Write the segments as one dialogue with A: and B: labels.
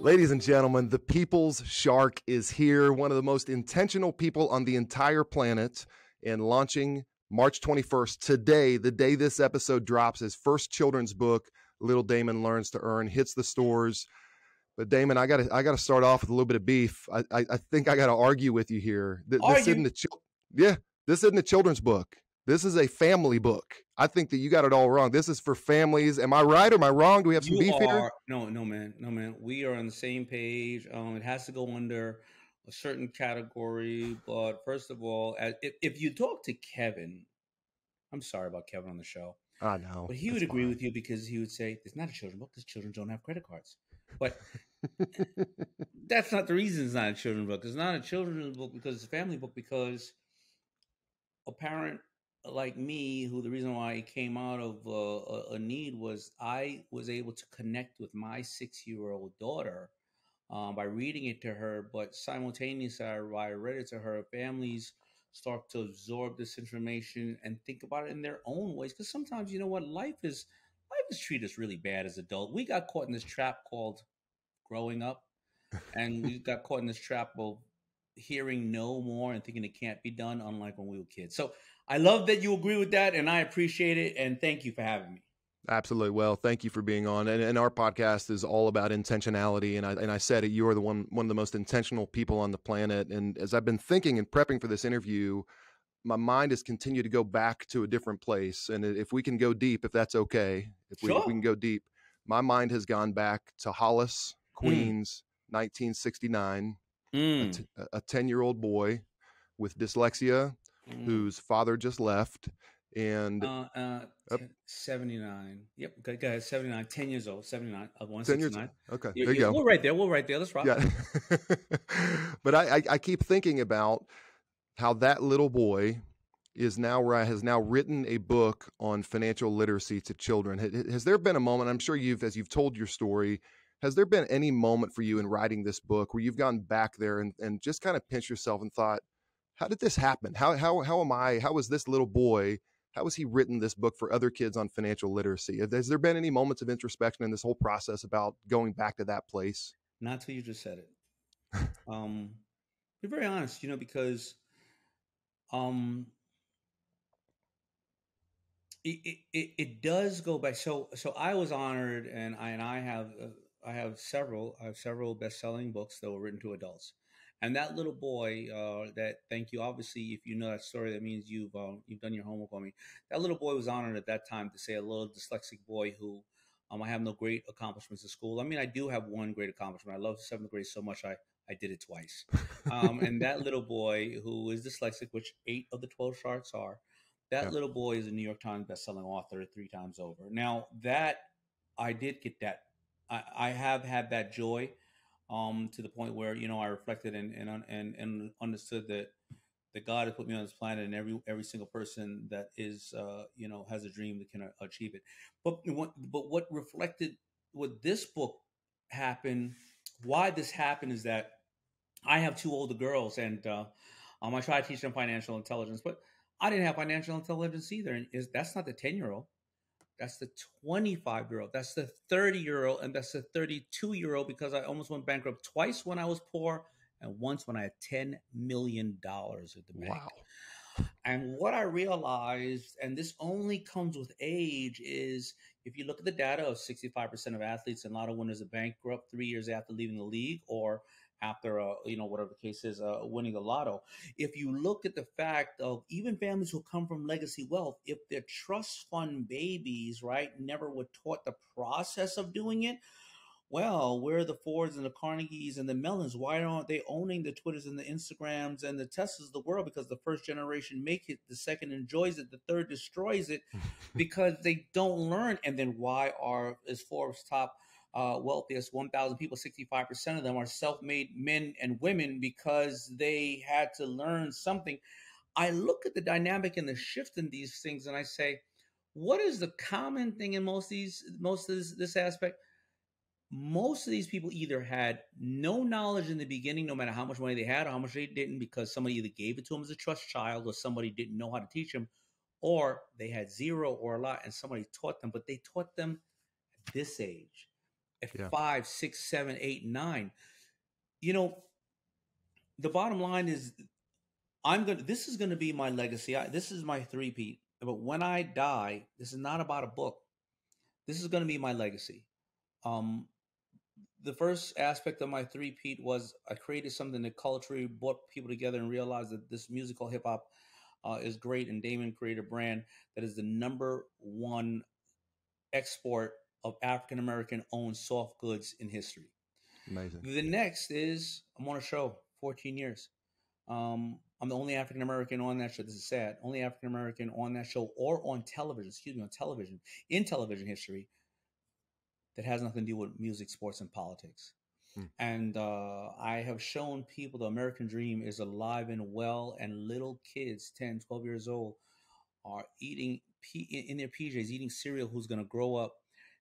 A: Ladies and gentlemen, the People's Shark is here, one of the most intentional people on the entire planet, and launching March 21st, today, the day this episode drops, his first children's book, Little Daymond Learns to Earn, hits the stores. But Daymond, I gotta start off with a little bit of beef. I think I gotta argue with you here. This isn't a children's book. This is a family book. I think that you got it all wrong. This is for families. Am I right or am I wrong? Do we have some beef here?
B: No, man. We are on the same page. It has to go under a certain category. But first of all, if you talk to Kevin, I'm sorry about Kevin on the show.
A: I know.
B: But he would agree with you because he would say, it's not a children's book because children don't have credit cards. But that's not the reason it's not a children's book. It's not a children's book because it's a family book, because a parent like me, who the reason why it came out of a need was I was able to connect with my 6-year-old daughter by reading it to her, but simultaneously while I read it to her, families start to absorb this information and think about it in their own ways. Because sometimes, you know what, life is treated us really bad as adults. We got caught in this trap called growing up, and we got caught in this trap of hearing no more and thinking it can't be done, unlike when we were kids. So I love that you agree with that, and I appreciate it, and thank you for having me.
A: Absolutely. Well, thank you for being on. And our podcast is all about intentionality. And I said it, you are one of the most intentional people on the planet. And as I've been thinking and prepping for this interview, my mind has continued to go back to a different place. And if we can go deep, if that's okay, if we can go deep, my mind has gone back to Hollis, Queens, 1969, a 10-year-old boy with dyslexia whose father just left. And
B: 79. Yep. Okay, guys, 79, 10 years old, 79.
A: 10 years old. Okay. There you go.
B: We're right there. Let's rock.
A: Yeah. But I keep thinking about how that little boy has now written a book on financial literacy to children. Has there been a moment, I'm sure as you've told your story, has there been any moment for you in writing this book where you've gone back there and just kind of pinched yourself and thought, how did this happen? How was this little boy, how has he written this book for other kids on financial literacy? Has there been any moments of introspection in this whole process about going back to that place?
B: Not till you just said it. Be very honest, because it does go back. So I was honored, and I have several best-selling books that were written to adults. And that little boy, thank you. Obviously, if you know that story, that means you've done your homework on me. That little boy was honored at that time to say a little dyslexic boy who, I have no great accomplishments at school. I mean, I do have one great accomplishment. I love 7th grade so much I did it twice. And that little boy who is dyslexic, which 8 of the 12 sharks are, little boy is a New York Times bestselling author 3 times over. Now that I did get that, I have had that joy. To the point where, I reflected and understood that God has put me on this planet, and every single person that is, has a dream that can achieve it. But what reflected what this book happened, why this happened, is that I have 2 older girls, and I try to teach them financial intelligence, but I didn't have financial intelligence either. And that's not the 10-year-old. That's the 25-year-old. That's the 30-year-old. And that's the 32-year-old, because I almost went bankrupt twice when I was poor and once when I had $10 million at the bank.
A: Wow.
B: And what I realized, and this only comes with age, is if you look at the data of 65% of athletes and lotto winners are bankrupt 3 years after leaving the league, or after, whatever the case is, winning the lotto. If you look at the fact of even families who come from legacy wealth, if their trust fund babies, right, never were taught the process of doing it, well, where are the Fords and the Carnegies and the Mellons? Why aren't they owning the Twitters and the Instagrams and the Teslas of the world? Because the first generation make it, the second enjoys it, the third destroys it, because they don't learn. And then why is Forbes top wealthiest 1,000 people, 65% of them are self-made men and women, because they had to learn something. I look at the dynamic and the shift in these things, and I say, what is the common thing in most of this aspect? Most of these people either had no knowledge in the beginning, no matter how much money they had or how much they didn't, because somebody either gave it to them as a trust child, or somebody didn't know how to teach them, or they had zero or a lot and somebody taught them, but they taught them at this age. at
A: Yeah.
B: 5, 6, 7, 8, 9. You know, the bottom line is this is going to be my legacy. This is my three-peat. But when I die, this is not about a book. This is going to be my legacy. Um, the first aspect of my three-peat was I created something that culturally brought people together and realized that this musical hip hop is great. And Daymond created a brand that is the number one export of African American owned soft goods in history.
A: Amazing.
B: The next is I'm on a show, 14 years. I'm the only African American on that show. This is sad. Only African American on that show or on television, in television history that has nothing to do with music, sports, and politics. And I have shown people the American dream is alive and well, and little kids, 10, 12 years old, are eating in their PJs, eating cereal, who's going to grow up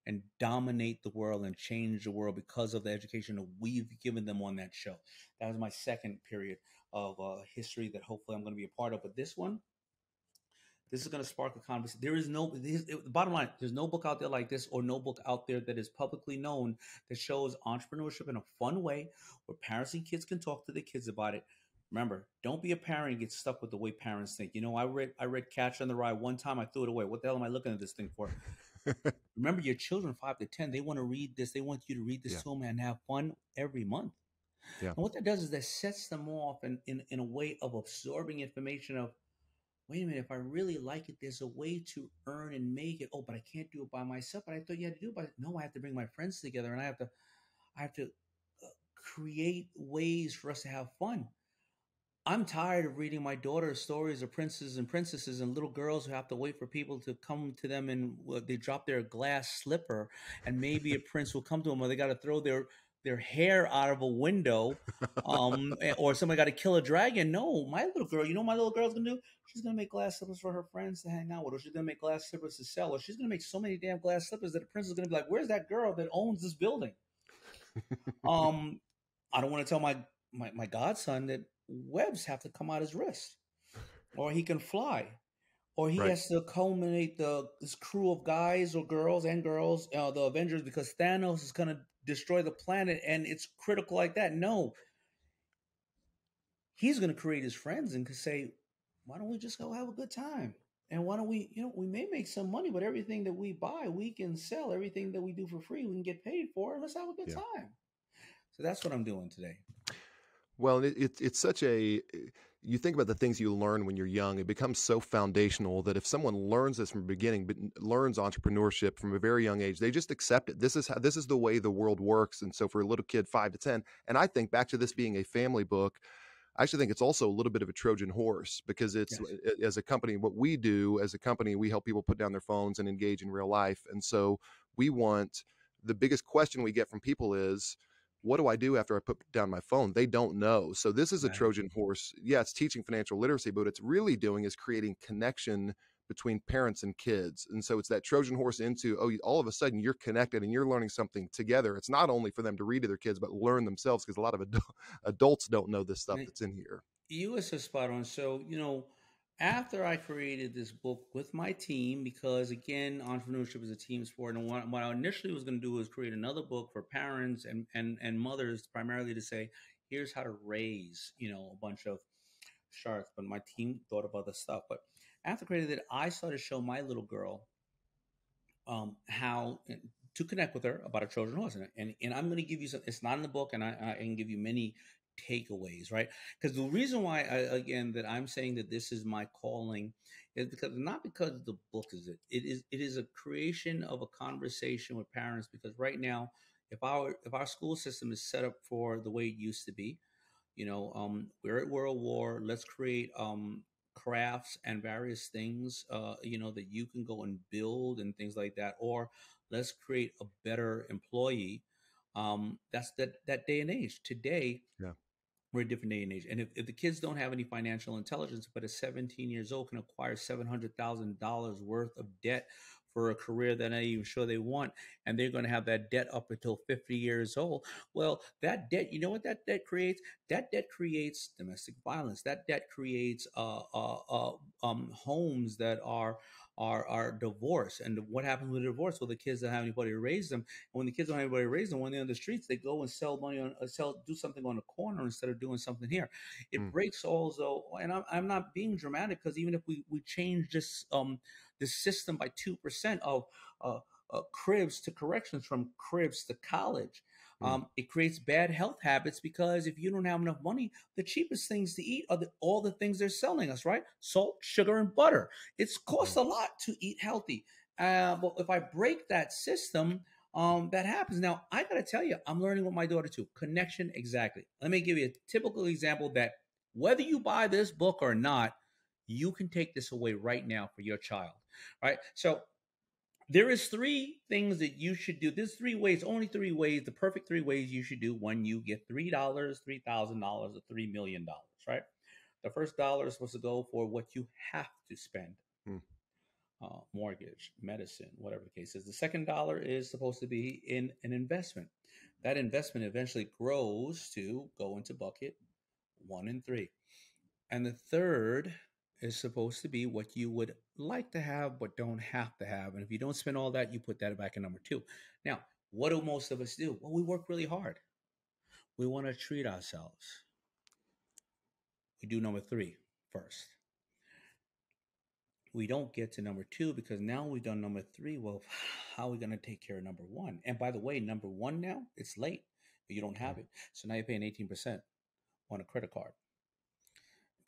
B: and dominate the world and change the world because of the education that we've given them on that show. That was my second period of history that hopefully I'm going to be a part of. But this is going to spark a conversation. The bottom line, there's no book out there like this, or no book out there that is publicly known that shows entrepreneurship in a fun way where parents and kids can talk to their kids about it. Remember, don't be a parent and get stuck with the way parents think. You know, I read Catch on the Rye one time. I threw it away. What the hell am I looking at this thing for? Remember, your children 5 to 10, they want to read this. They want you to read this to them and have fun every month.
A: Yeah.
B: And what that does is that sets them off in a way of absorbing information of, wait a minute, if I really like it, there's a way to earn and make it. Oh, but I can't do it by myself. But I thought you had to do it by, no, I have to bring my friends together, and I have to create ways for us to have fun. I'm tired of reading my daughter stories of princes and princesses and little girls who have to wait for people to come to them, and they drop their glass slipper, and maybe a prince will come to them, or they got to throw their hair out of a window, or somebody got to kill a dragon. No, my little girl, you know what my little girl's gonna do? She's gonna make glass slippers for her friends to hang out with, or she's gonna make glass slippers to sell, or she's gonna make so many damn glass slippers that the prince is gonna be like, "Where's that girl that owns this building?" I don't want to tell my godson that webs have to come out his wrist, or he can fly, or he has to culminate this crew of guys or girls, the Avengers, because Thanos is going to destroy the planet and it's critical like that. No, he's going to create his friends and say, why don't we just go have a good time? And why don't we, we may make some money, but everything that we buy, we can sell. Everything that we do for free, we can get paid for. Let's have a good time. So that's what I'm doing today.
A: Well, it's such a, you think about the things you learn when you're young, it becomes so foundational that if someone learns this from the beginning, but learns entrepreneurship from a very young age, they just accept it. This is the way the world works. And so for a little kid, 5 to 10, and I think back to this being a family book, I actually think it's also a little bit of a Trojan horse, because it's, as a company, what we do as a company, we help people put down their phones and engage in real life. And so the biggest question we get from people is, what do I do after I put down my phone? They don't know. So this is a Trojan horse. Yeah, it's teaching financial literacy, but what it's really doing is creating connection between parents and kids. And so it's that Trojan horse into, all of a sudden you're connected and you're learning something together. It's not only for them to read to their kids, but learn themselves, because a lot of adults don't know this stuff that's in here.
B: You are so spot on. So, after I created this book with my team, because again, entrepreneurship is a team sport, and what I initially was going to do was create another book for parents and mothers, primarily to say, here's how to raise, a bunch of sharks. But my team thought of other stuff. But after creating it, I started to show my little girl how to connect with her about a Trojan horse, and I'm going to give you some. It's not in the book, and I can give you many takeaways, right? Because the reason why that I'm saying that this is my calling is not because the book is it is a creation of a conversation with parents, because right now, if our school system is set up for the way it used to be, we're at World War, let's create crafts and various things that you can go and build and things like that, or let's create a better employee. That's that day and age. Today, we're a different day and age. And if the kids don't have any financial intelligence, but at 17 years old can acquire $700,000 worth of debt for a career that I'm not even sure they want, and they're going to have that debt up until 50 years old. Well, that debt, you know what that debt creates? That debt creates domestic violence. That debt creates homes that are are divorced. And what happens with a divorce? Well, the kids don't have anybody to raise them. And when the kids don't have anybody to raise them, when they're on the streets, they go and sell money on do something on the corner instead of doing something here. It breaks also, and I'm not being dramatic, because even if we change this system by 2% of cribs to corrections, from cribs to college. It creates bad health habits, because if you don't have enough money, the cheapest things to eat are all the things they're selling us, right? Salt, sugar, and butter. It's costs a lot to eat healthy. But if I break that system, that happens. Now, I got to tell you, I'm learning with my daughter too. Connection, exactly. Let me give you a typical example that whether you buy this book or not, you can take this away right now for your child, right? So there is three things that you should do. There's three ways, only three ways, the perfect three ways you should do when you get $3, $3,000, or $3 million, right? The first dollar is supposed to go for what you have to spend. Mortgage, medicine, whatever the case is. The second dollar is supposed to be in an investment. That investment eventually grows to go into bucket 1 and 3. And the third is supposed to be what you would like to have but don't have to have. And if you don't spend all that, you put that back in number 2. Now, what do most of us do? Well, we work really hard. We want to treat ourselves. We do number 3 first. We don't get to number 2 because now we've done number 3. Well, how are we going to take care of number 1? And by the way, number 1 now, it's late. You don't have it. So now you're paying 18% on a credit card.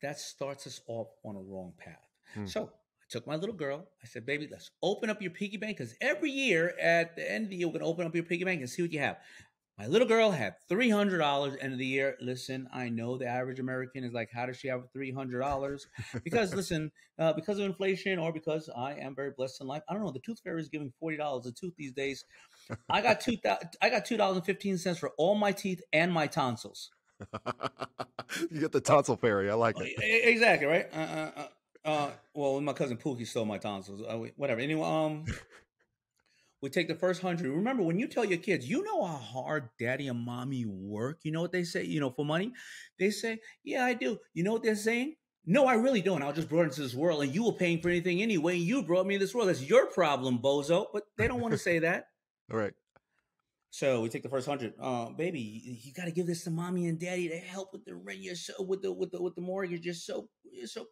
B: That starts us off on a wrong path. So I took my little girl. I said, baby, let's open up your piggy bank, because every year at the end of the year, we're going to open up your piggy bank and see what you have. My little girl had $300 end of the year. Listen, I know the average American is like, how does she have $300? Because listen, because of inflation, or because I am very blessed in life. I don't know. The tooth fairy is giving $40 a tooth these days. I got $2.15 for all my teeth and my tonsils.
A: You get the tonsil fairy. I like it.
B: Exactly, right? Well, my cousin Pookie stole my tonsils. Whatever. Anyway, we take the first 100. Remember, when you tell your kids, you know how hard daddy and mommy work. You know what they say? For money, they say, "Yeah, I do." You know what they're saying? No, I really don't. I was just brought into this world, and you were paying for anything anyway. You brought me in this world. That's your problem, bozo. But they don't want to say that.
A: All right.
B: So we take the first 100. Baby, you got to give this to mommy and daddy to help with the rent. You're so with the mortgage. You're so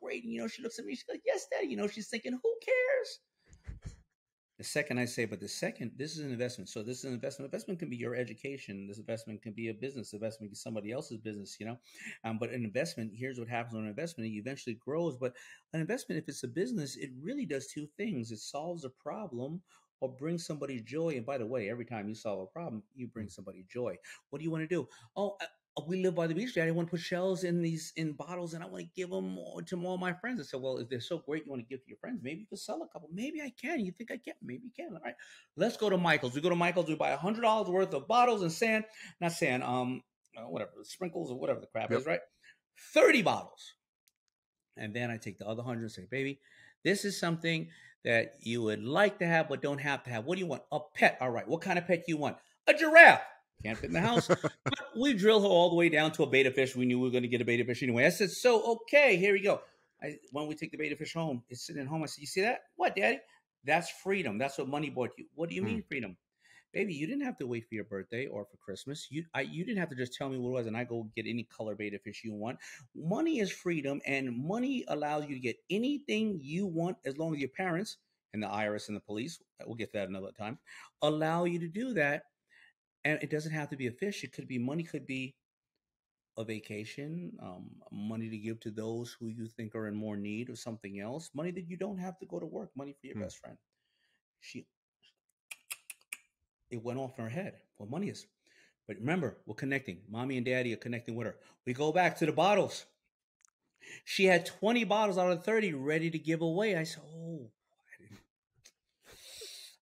B: great. And she looks at me. She's like, "Yes, daddy." She's thinking, "Who cares?" The second I say, but this is an investment. So this is an investment. Investment can be your education. This investment can be a business. Investment can be somebody else's business. But an investment. Here's what happens on an investment. It eventually grows. But an investment, if it's a business, it really does two things. It solves a problem or brings somebody joy. And by the way, every time you solve a problem, you bring somebody joy. What do you want to do? Oh, we live by the beach, Daddy. I want to put shells in bottles, and I want to give them to all my friends. I said, well, if they're so great, you want to give to your friends, maybe you could sell a couple. Maybe I can. You think I can? Maybe you can. All right, let's go to Michael's. We go to Michael's. We buy $100 worth of bottles and sand, not sand, whatever, sprinkles or whatever the crap is, right? 30 bottles. And then I take the other 100 and say, baby, this is something that you would like to have but don't have to have. What do you want? A pet. All right. What kind of pet do you want? A giraffe. Can't fit in the house. But we drilled her all the way down to a beta fish. We knew we were going to get a beta fish anyway. I said, so, okay, here we go. When we take the beta fish home, it's sitting at home. I said, you see that? What, Daddy? That's freedom. That's what money bought you. What do you mean freedom? Baby, you didn't have to wait for your birthday or for Christmas. You didn't have to just tell me what it was and I go get any color beta fish you want. Money is freedom, and money allows you to get anything you want as long as your parents and the IRS and the police, we'll get to that another time, allow you to do that. And it doesn't have to be a fish. It could be money, could be a vacation, money to give to those who you think are in more need of something else, money that you don't have to go to work, money for your best friend. It went off in her head what money is. But remember, we're connecting. Mommy and daddy are connecting with her. We go back to the bottles. She had 20 bottles out of 30 ready to give away. I said,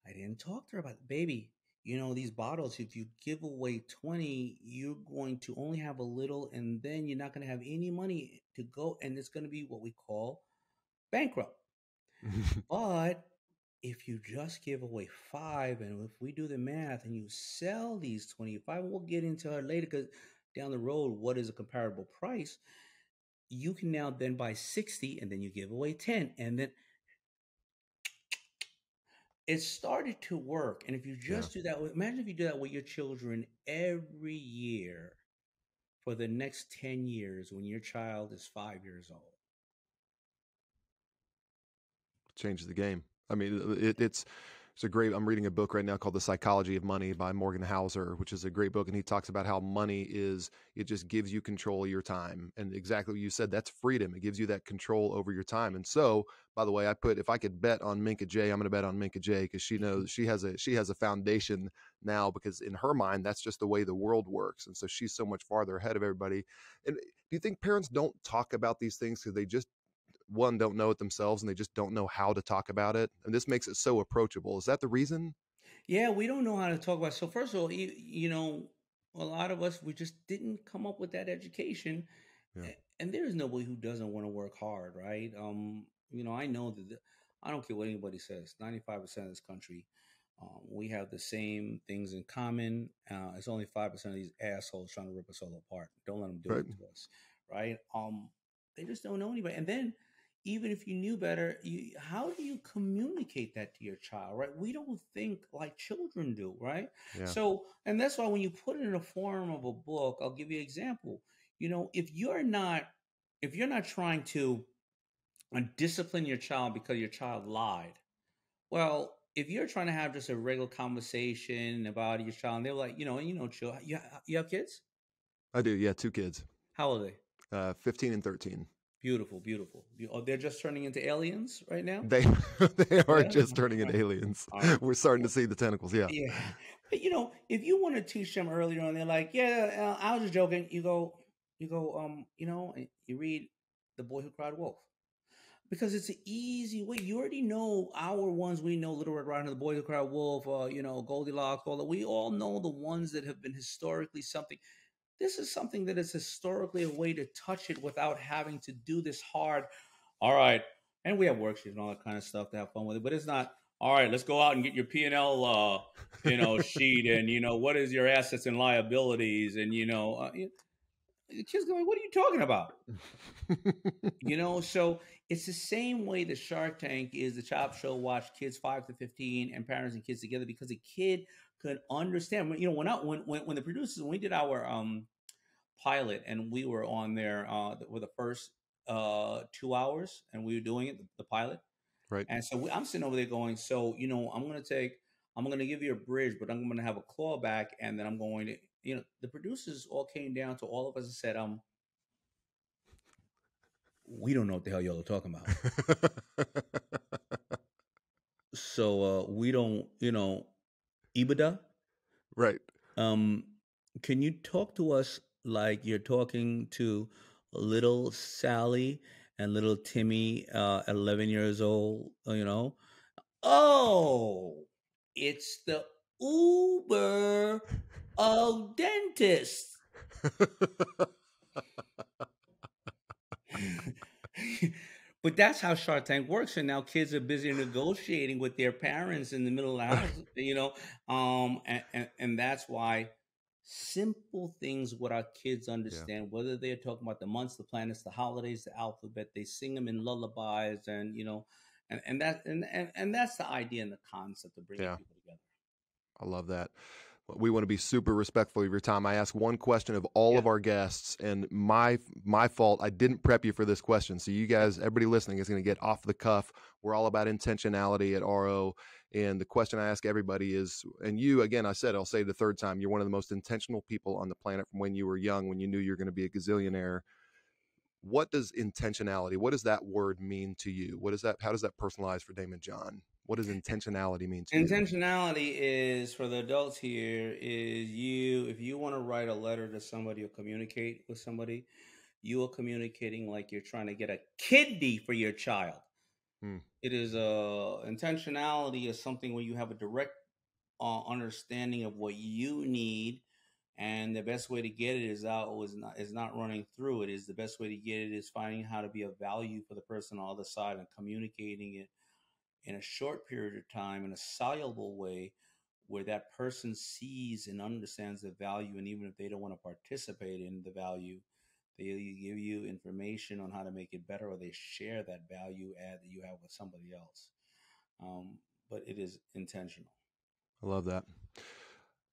B: I didn't talk to her about it. Baby, these bottles, if you give away 20, you're going to only have a little, and then you're not going to have any money to go, and it's going to be what we call bankrupt. But if you just give away 5, and if we do the math and you sell these 25, we'll get into it later, because down the road, what is a comparable price? You can now then buy 60, and then you give away 10, and then it started to work. And if you
A: Yeah.
B: just do that, imagine if you do that with your children every year for the next 10 years when your child is 5 years old.
A: Changes the game. I mean, it's a great. I'm reading a book right now called The Psychology of Money by Morgan Housel, which is a great book, and he talks about how money is. It just gives you control of your time, and exactly what you said. That's freedom. It gives you that control over your time. And so, by the way, if I could bet on Minka J, I'm going to bet on Minka J because she knows she has a foundation now, because in her mind that's just the way the world works, and so she's so much farther ahead of everybody. And do you think parents don't talk about these things because they just don't know it themselves and they just don't know how to talk about it, and this makes it so approachable? Is that the reason?
B: Yeah, we don't know how to talk about. So first of all, a lot of us, we just didn't come up with that education,
A: Yeah.
B: and there is nobody who doesn't want to work hard, right? I know that I don't care what anybody says. 95% of this country, we have the same things in common. It's only 5% of these assholes trying to rip us all apart. Don't let them do
A: Right.
B: it to us, right? They just don't know anybody, and then even if you knew better, how do you communicate that to your child, right? We don't think like children do, right?
A: Yeah.
B: So, and that's why when you put it in the form of a book, I'll give you an example. If you're not trying to discipline your child because your child lied, well, if you're trying to have just a regular conversation about your child, and they're like, chill. You have kids?
A: I do. Yeah. Two kids,
B: How old are they?
A: 15 and 13.
B: Beautiful, beautiful. They're just turning into aliens right now.
A: They they are
B: Yeah.
A: just turning into aliens.
B: All right.
A: We're starting to see the tentacles. Yeah.
B: Yeah, but if you want to teach them earlier on, they're like, "Yeah, I was just joking." And you read "The Boy Who Cried Wolf" because it's an easy way. You already know our ones. We know Little Red Riding Hood, The Boy Who Cried Wolf, Goldilocks, all that. We all know the ones that have been historically something. This is something that is historically a way to touch it without having to do this hard. All right, and we have worksheets and all that kind of stuff to have fun with it, but it's not. All right, let's go out and get your P&L, sheet, and what is your assets and liabilities, and the kids going, "What are you talking about?" So it's the same way the Shark Tank is the Chop Show. Watch kids 5 to 15 and parents and kids together because a kid could understand. When the producers, when we did our pilot and we were on there with the first 2 hours and we were doing it, the pilot.
A: Right.
B: And so I'm sitting over there going, so, I'm going to give you a bridge, but I'm going to have a clawback. And then I'm going to, the producers all came down to all of us and said, we don't know what the hell y'all are talking about. So we don't, EBITDA.
A: Right.
B: Can you talk to us like you're talking to little Sally and little Timmy at 11 years old? Oh, it's the Uber of dentists. But that's how Shark Tank works, and now kids are busy negotiating with their parents in the middle of the house, and that's why simple things what our kids
A: Yeah.
B: understand, whether they're talking about the months, the planets, the holidays, the alphabet, they sing them in lullabies, and that's the idea and the concept of bringing
A: Yeah.
B: people together.
A: I love that. We want to be super respectful of your time. I ask one question of all
B: Yeah.
A: of our guests, and my fault. I didn't prep you for this question. So you guys, everybody listening, is going to get off the cuff. We're all about intentionality at Aro, and the question I ask everybody is, and you again, I'll say it the third time, you're one of the most intentional people on the planet from when you were young, when you knew you were going to be a gazillionaire. What does intentionality? What does that word mean to you? What is that? How does that personalize for Daymond John? What does intentionality mean to you?
B: Intentionality is for the adults here is if you want to write a letter to somebody or communicate with somebody, you are communicating like you're trying to get a kidney for your child. It is intentionality is something where you have a direct understanding of what you need, and the best way to get it is not running through it. Is the best way to get it is finding how to be of value for the person on the other side and communicating it in a short period of time in a soluble way where that person sees and understands the value, and even if they don't want to participate in the value, they give you information on how to make it better, or they share that value add that you have with somebody else. but it is intentional.
A: I love that.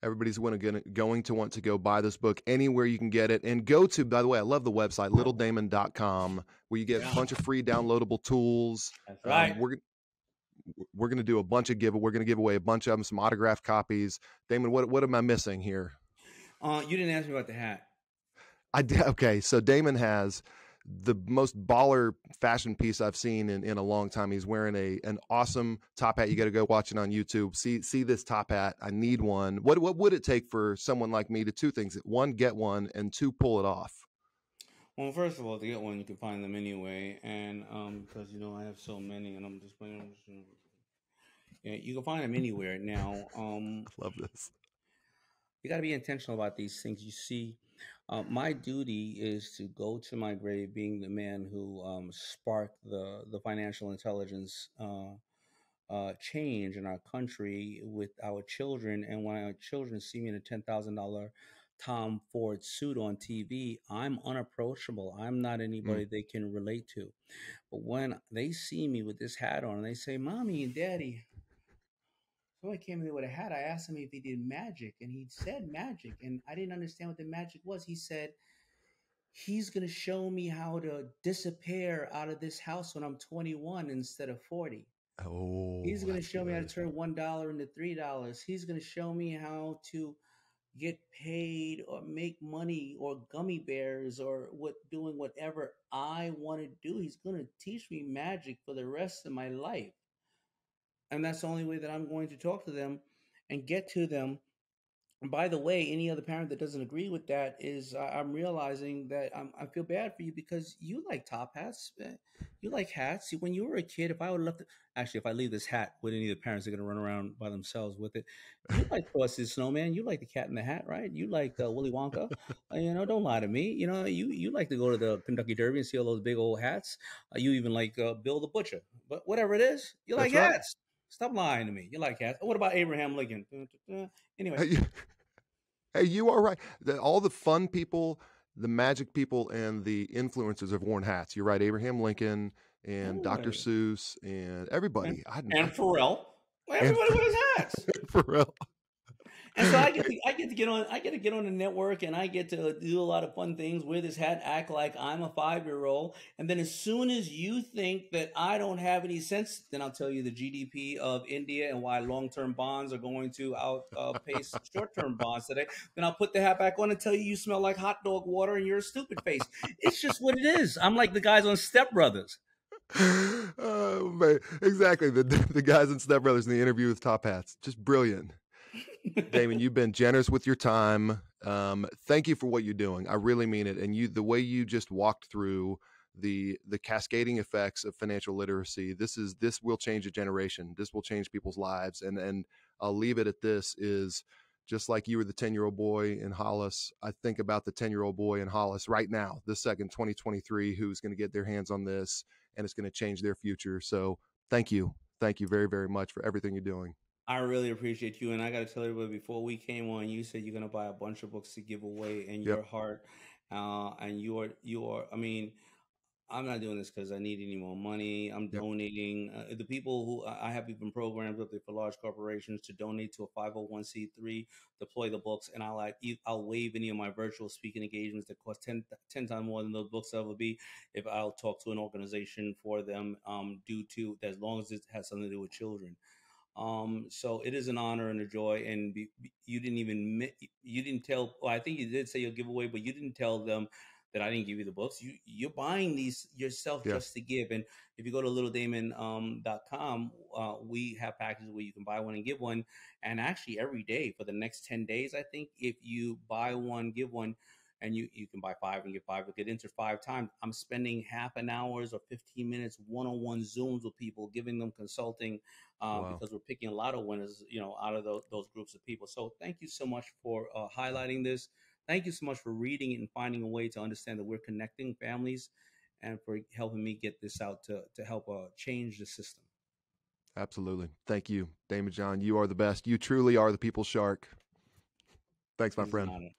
A: Everybody's going to want to go buy this book anywhere you can get it. And go to, by the way, I love the website, littledaymond.com, where you get a bunch of free downloadable tools.
B: That's right.
A: We're going to do a bunch of we're going to give away a bunch of them, some autographed copies. Daymond, what am I missing here?
B: You didn't ask me about the hat.
A: I did. Okay. So Daymond has the most baller fashion piece I've seen in a long time. He's wearing an awesome top hat. You got to go watch it on YouTube. See this top hat. I need one. What would it take for someone like me to two things? One, get one, and two, pull it off?
B: Well, first of all, to get one, you can find them anyway, and because I have so many, and I'm just playing. Yeah, you can find them anywhere now.
A: Love this.
B: You got to be intentional about these things. You see, my duty is to go to my grave, being the man who sparked the financial intelligence change in our country with our children. And when our children see me in a $10,000 Tom Ford suit on TV, I'm unapproachable. I'm not anybody they can relate to. But when they see me with this hat on and they say, "Mommy and Daddy," somebody came in there with a hat. I asked him if he did magic, and he said magic, and I didn't understand what the magic was. He said he's going to show me how to disappear out of this house when I'm 21 instead of 40.
A: Oh,
B: he's going to show me how to
A: good.
B: turn $1 into $3. He's going to show me how to get paid or make money or gummy bears or doing whatever I want to do. He's going to teach me magic for the rest of my life. And that's the only way that I'm going to talk to them and get to them. And by the way, any other parent that doesn't agree with that is I'm realizing that I feel bad for you because you like top hats. You like hats. See, when you were a kid, if I would left, actually, if I leave this hat with any of the parents, they're going to run around by themselves with it. You like Frosty the Snowman. You like the Cat in the Hat, right? You like Willy Wonka. Don't lie to me. You like to go to the Kentucky Derby and see all those big old hats. You even like Bill the Butcher. But whatever it is, you like
A: That's
B: hats. Stop lying to me. You like hats. What about Abraham Lincoln? Anyway.
A: Hey, you are right. All the fun people, the magic people, and the influencers have worn hats. You're right. Abraham Lincoln and Dr. Seuss and everybody.
B: And Pharrell. Everybody wears hats.
A: Pharrell.
B: And so I get to get on the network, and I get to do a lot of fun things, wear this hat, act like I'm a 5-year-old. And then as soon as you think that I don't have any sense, then I'll tell you the GDP of India and why long-term bonds are going to outpace short-term bonds today. Then I'll put the hat back on and tell you smell like hot dog water and you're a stupid face. It's just what it is. I'm like the guys on Step Brothers.
A: Oh, man. Exactly. The guys in Step Brothers in the interview with top hats. Just brilliant. Daymond, you've been generous with your time. Thank you for what you're doing. I really mean it. And the way you just walked through the cascading effects of financial literacy, this will change a generation. This will change people's lives. And I'll leave it at this: is just like you were the 10-year-old boy in Hollis. I think about the 10-year-old boy in Hollis right now, this second, 2023, who's going to get their hands on this, and it's going to change their future. So thank you. Thank you very, very much for everything you're doing.
B: I really appreciate you. And I got to tell everybody, before we came on, you said you're going to buy a bunch of books to give away in your heart. And you are, I mean, I'm not doing this because I need any more money. I'm donating. The people who I have even programs up there for large corporations to donate to a 501c3, deploy the books, and I'll waive any of my virtual speaking engagements that cost 10 times more than those books ever be if I'll talk to an organization for them due to, as long as it has something to do with children. So it is an honor and a joy. And you didn't tell, well, I think you did say you'll give away, but you didn't tell them that I didn't give you the books. You're buying these yourself just to give. And if you go to littledaymond.com, we have packages where you can buy one and give one. And actually every day for the next 10 days, I think if you buy one, give one, and you can buy 5 and get 5, but get entered 5 times. I'm spending half an hour or 15 minutes one-on-one Zooms with people, giving them consulting because we're picking a lot of winners, out of those groups of people. So thank you so much for highlighting this. Thank you so much for reading it and finding a way to understand that we're connecting families, and for helping me get this out to help change the system.
A: Absolutely. Thank you, Daymond John. You are the best. You truly are the people's shark. Thanks, my friend.